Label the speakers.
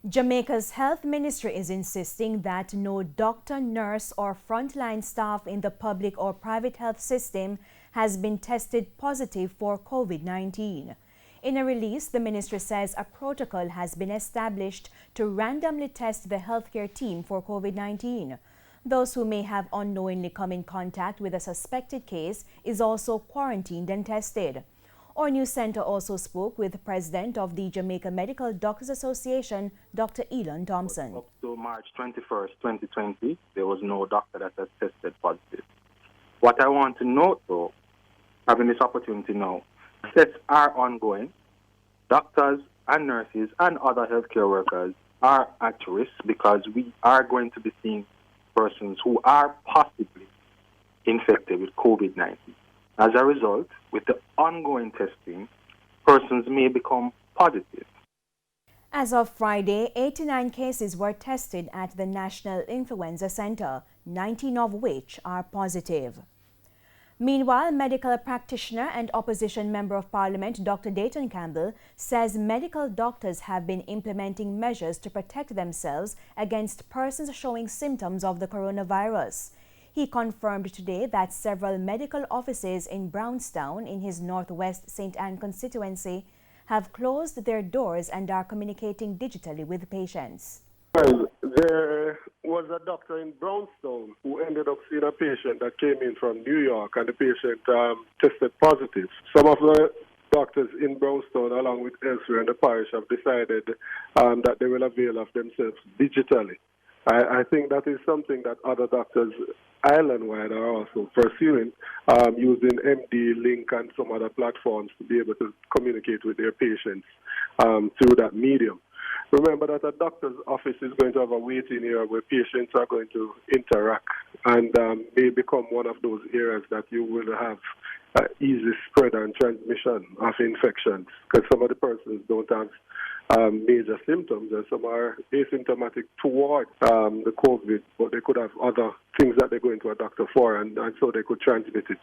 Speaker 1: Jamaica's health ministry is insisting that no doctor, nurse, or frontline staff in the public or private health system has been tested positive for COVID-19. In a release, the ministry says a protocol has been established to randomly test the healthcare team for COVID-19. Those who may have unknowingly come in contact with a suspected case is also quarantined and tested. Our news center also spoke with the president of the Jamaica Medical Doctors Association, Dr. Elon Thompson.
Speaker 2: Up to March 21st, 2020, there was no doctor that has tested positive. What I want to note, though, having this opportunity now, tests are ongoing. Doctors and nurses and other healthcare workers are at risk because we are going to be seeing persons who are possibly infected with COVID-19. As a result, with the ongoing testing, persons may become positive.
Speaker 1: As of Friday, 89 cases were tested at the National Influenza Center, 19 of which are positive. Meanwhile, medical practitioner and opposition member of parliament Dr. Dayton Campbell says medical doctors have been implementing measures to protect themselves against persons showing symptoms of the coronavirus. He confirmed today that several medical offices in Brownstown in his northwest St. Anne constituency have closed their doors and are communicating digitally with patients.
Speaker 3: Well, there was a doctor in Brownstown who ended up seeing a patient that came in from New York, and the patient tested positive. Some of the doctors in Brownstown, along with elsewhere in the parish, have decided that they will avail of themselves digitally. I think that is something that other doctors island-wide are also pursuing, using MD Link and some other platforms to be able to communicate with their patients through that medium. Remember that a doctor's office is going to have a waiting area where patients are going to interact and may become one of those areas that you will have easy spread and transmission of infections, because some of the persons don't have major symptoms and some are asymptomatic towards the COVID, but they could have other things that they're going to a doctor for, and so they could transmit it.